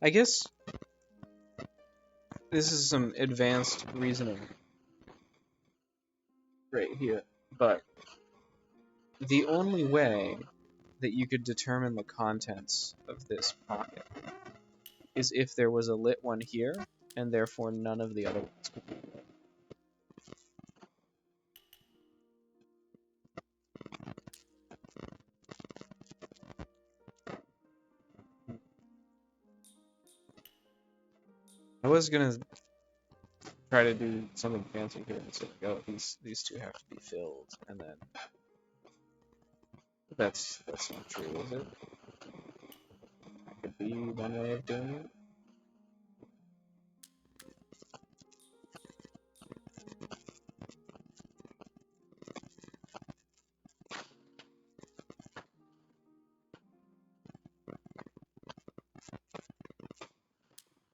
I guess this is some advanced reasoning right here, but the only way that you could determine the contents of this pocket is if there was a lit one here, and therefore none of the other ones could be lit. I was gonna try to do something fancy here and say, oh, these two have to be filled, and then that's not true, is it? That could be one way of doing it.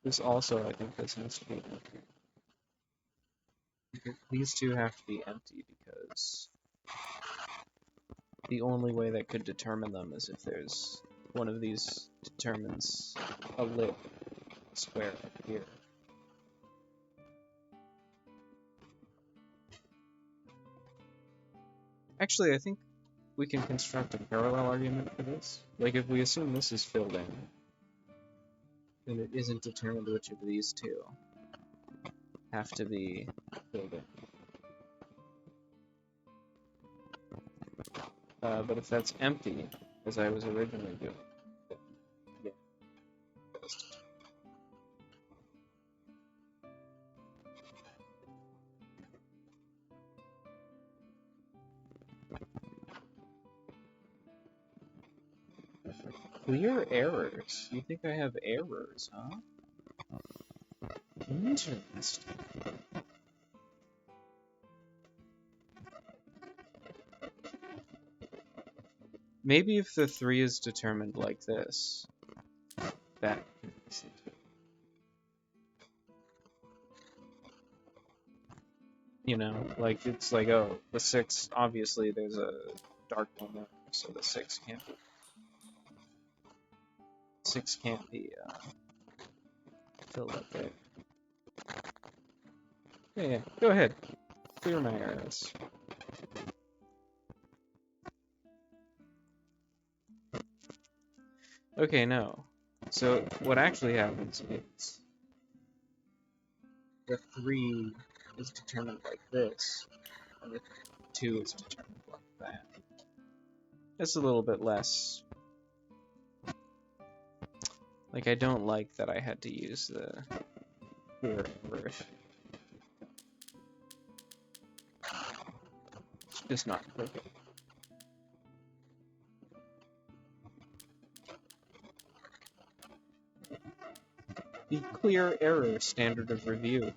This also, I think, this has to be empty. These two have to be empty because the only way that could determine them is if there's one of these determines a lit square up here. Actually, I think we can construct a parallel argument for this. Like, if we assume this is filled in, then it isn't determined which of these two have to be filled in. But if that's empty, as I was originally doing, then yeah, that's clear errors. You think I have errors, huh? Interesting. Maybe if the 3 is determined like this, that could be seen too. You know, like it's like, oh, the 6, obviously there's a dark one there, so the 6 can't be filled up there. Yeah, go ahead. Clear my errors. Okay, no. So what actually happens is the 3 is determined like this, and the 2 is determined like that. It's a little bit less. Like, I don't like that I had to use the clear errors. It's just not perfect. The clear error standard of review.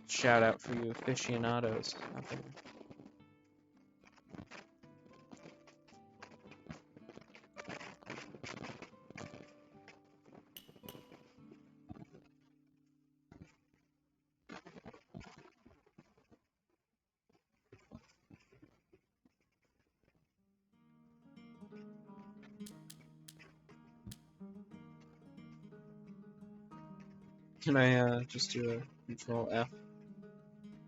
Shout out for you aficionados out there. Can I just do a Control F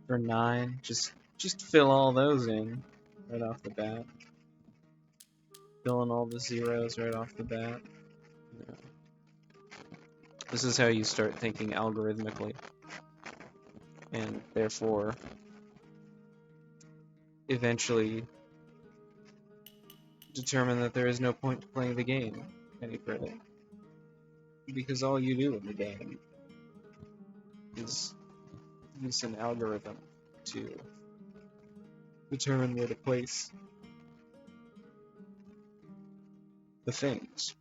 for 9? Just fill all those in right off the bat. Fill in all the zeros right off the bat. Yeah. This is how you start thinking algorithmically, and therefore eventually determine that there is no point to playing the game any further, because all you do in the game is use an algorithm to determine where to place the things.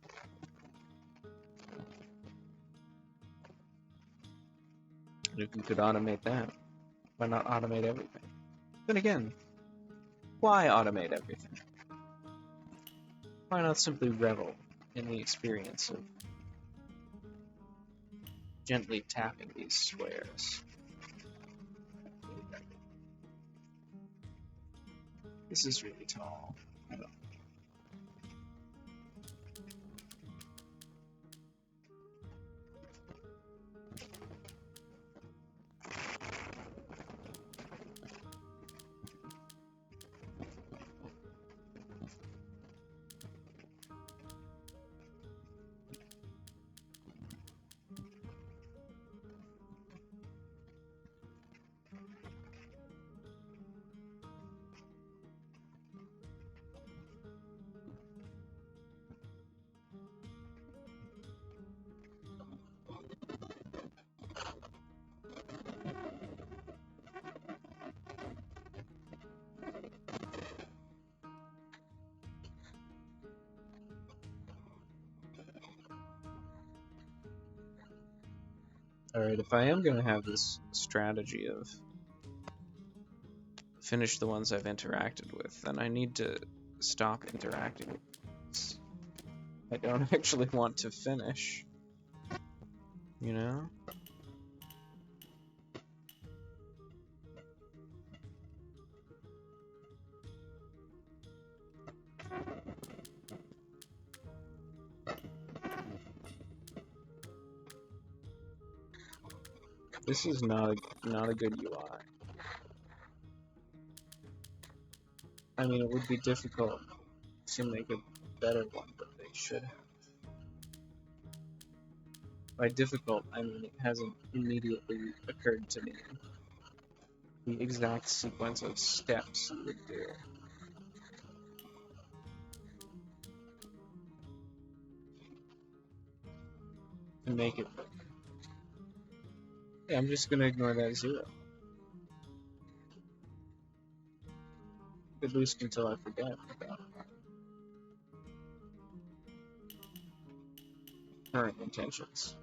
And if you could automate that, why not automate everything? Then again, why automate everything? Why not simply revel in the experience of gently tapping these squares? This is really tall. I don't. Alright, if I am gonna have this strategy of finish the ones I've interacted with, then I need to stop interacting with ones I don't actually want to finish. You know? This is not a good UI. I mean, it would be difficult to make a better one, but they should have. By difficult, I mean it hasn't immediately occurred to me the exact sequence of steps you would do to make it work. Yeah, I'm just gonna ignore that 0. At least until I forget about current intentions.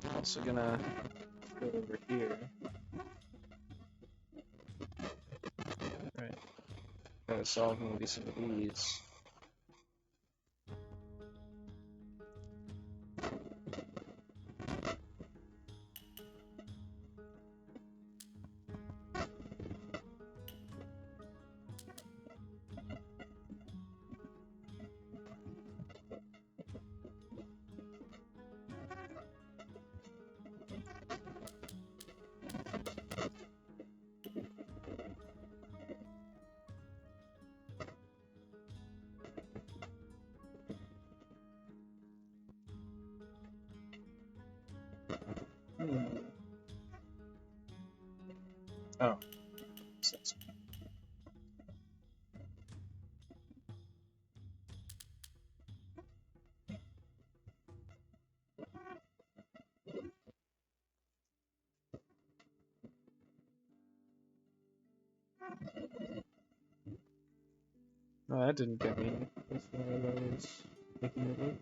I'm also gonna go over here. Right. Gotta solve maybe some of these. Oh. No, that didn't get me. That's why I was making it work.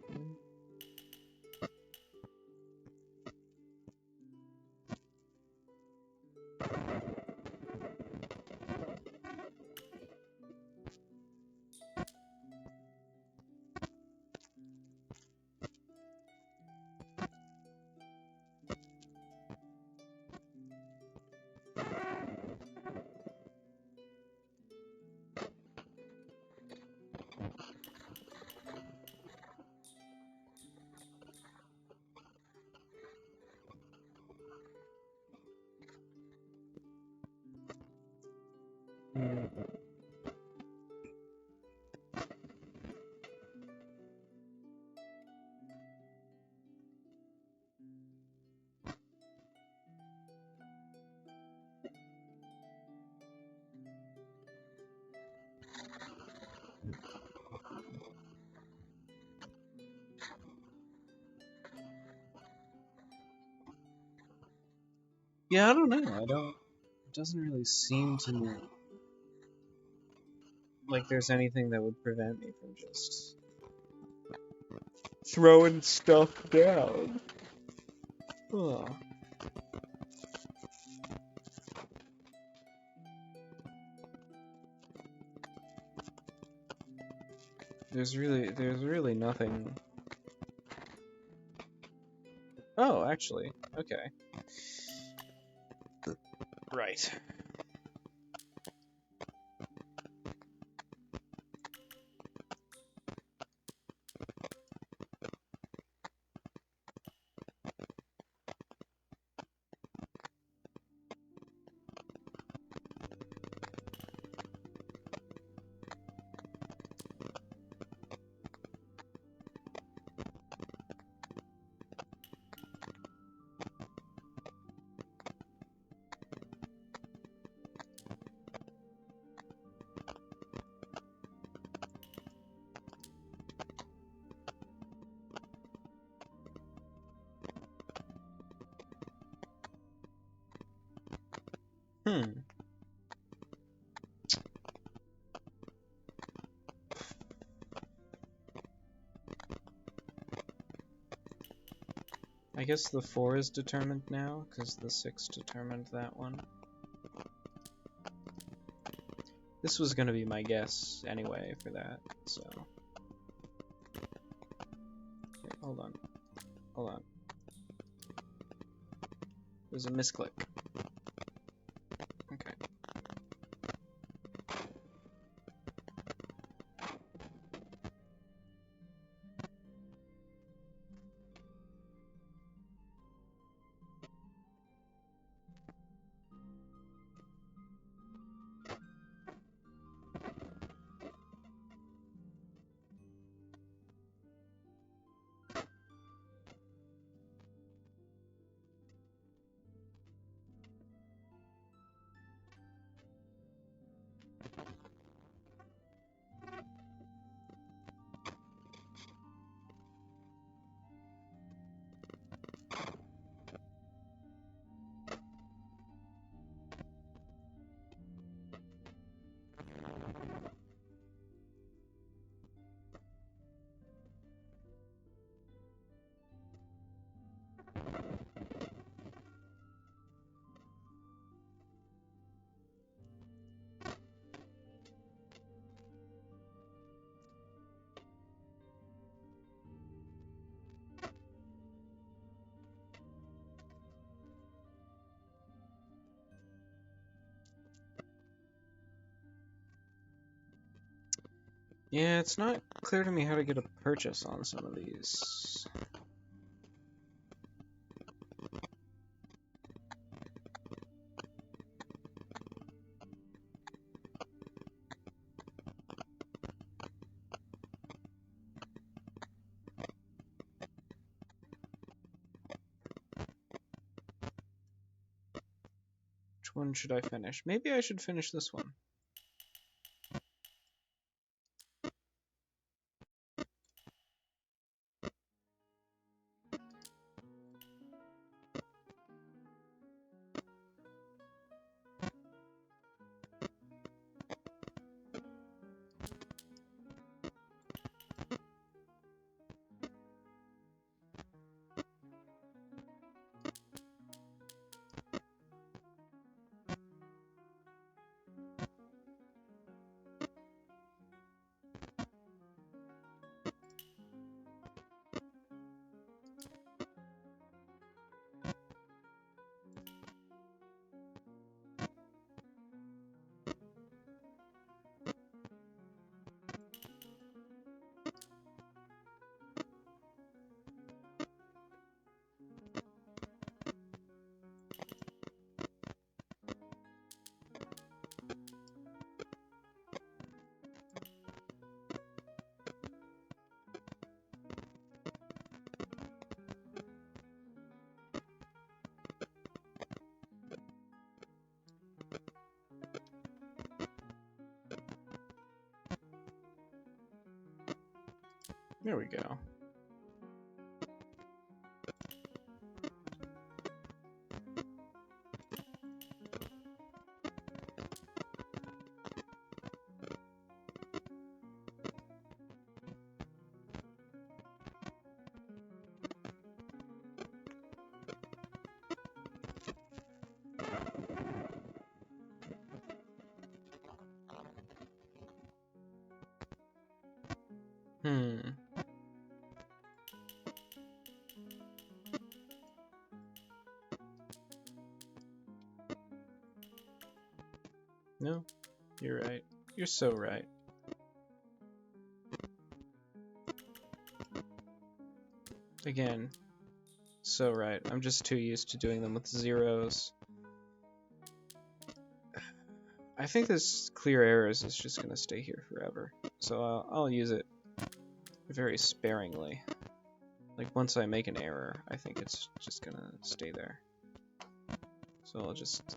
Yeah, I don't know. It doesn't really seem to me like there's anything that would prevent me from just throwing stuff down. Oh. There's really nothing. Oh, actually, okay. Right. Hmm. I guess the 4 is determined now, because the 6 determined that one. This was going to be my guess anyway for that, so... Okay, hold on. Hold on. There's a misclick. Okay. Yeah, it's not clear to me how to get a purchase on some of these. Which one should I finish? Maybe I should finish this one. There we go. No, you're right. You're so right. Again, so right. I'm just too used to doing them with zeros. I think this clear errors is just gonna stay here forever. So I'll use it very sparingly. Like once I make an error, I think it's just gonna stay there. So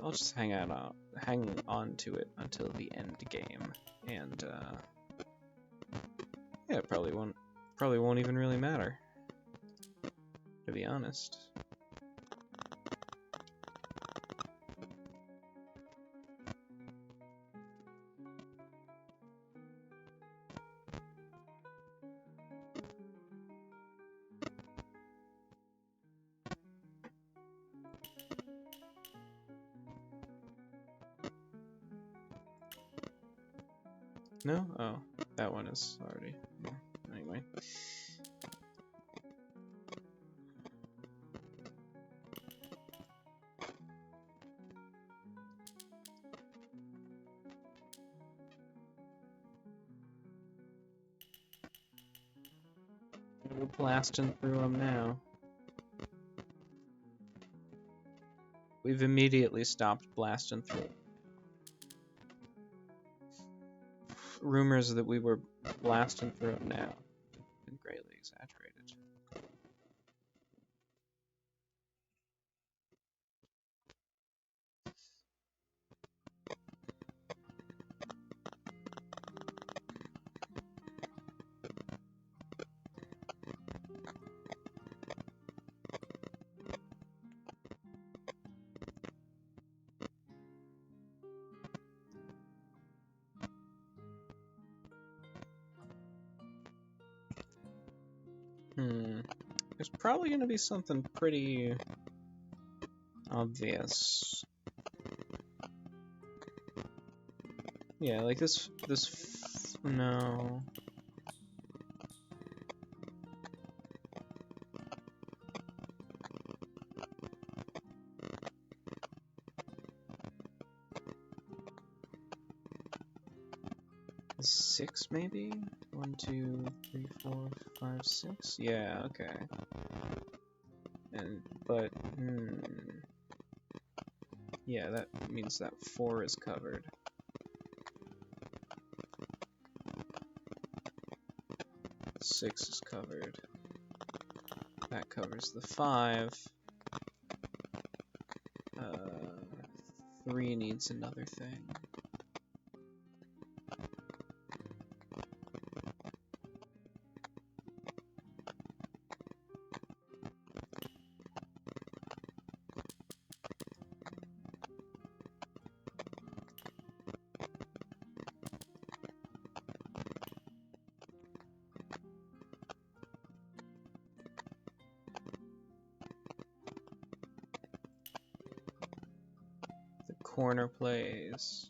I'll just hang on to it until the end game, and yeah, it probably won't even really matter, to be honest. No? Oh, that one is already. Well, anyway. We're blasting through them now. We've immediately stopped blasting through. Rumors that we were blasting through them now have been greatly exaggerated. There's probably going to be something pretty obvious. Yeah, like this no. Six, maybe? 1, 2, 3, 4, 5, 6? Yeah, okay. But yeah, that means that 4 is covered. Six is covered. That covers the 5. 3 needs another thing. Corner plays.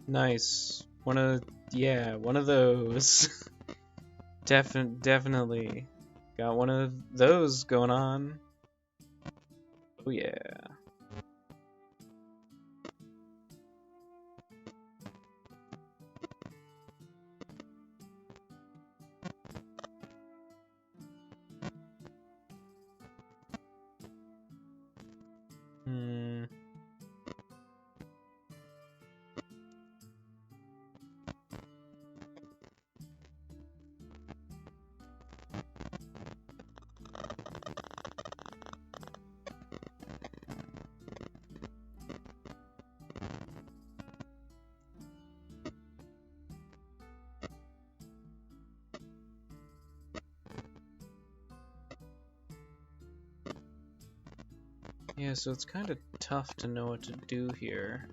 Nice. One of those. Definitely got one of those going on. Oh yeah. Yeah, so it's kind of tough to know what to do here.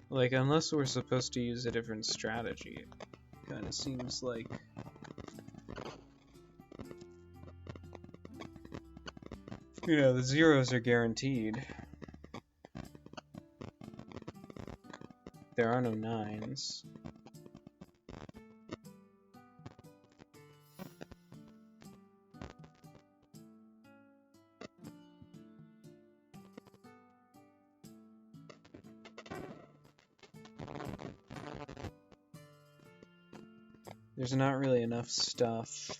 Like, unless we're supposed to use a different strategy, it kind of seems like... You know, the zeros are guaranteed. There are no 9s. There's not really enough stuff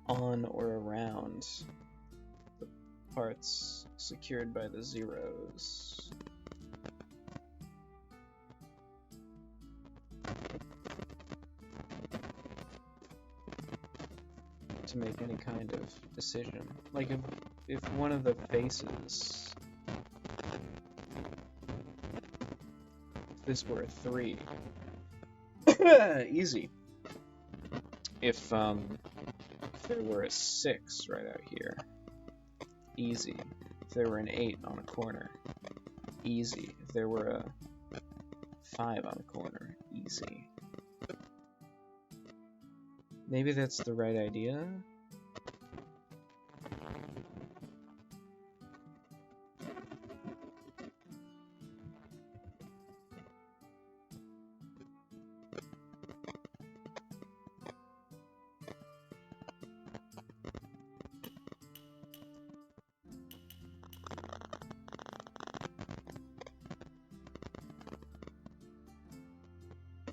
on or around the parts secured by the zeros. To make any kind of decision. Like if one of the faces, if this were a 3, easy. If there were a 6 right out here, easy. If there were an 8 on a corner, easy. If there were a 5 on a corner, easy. Maybe that's the right idea?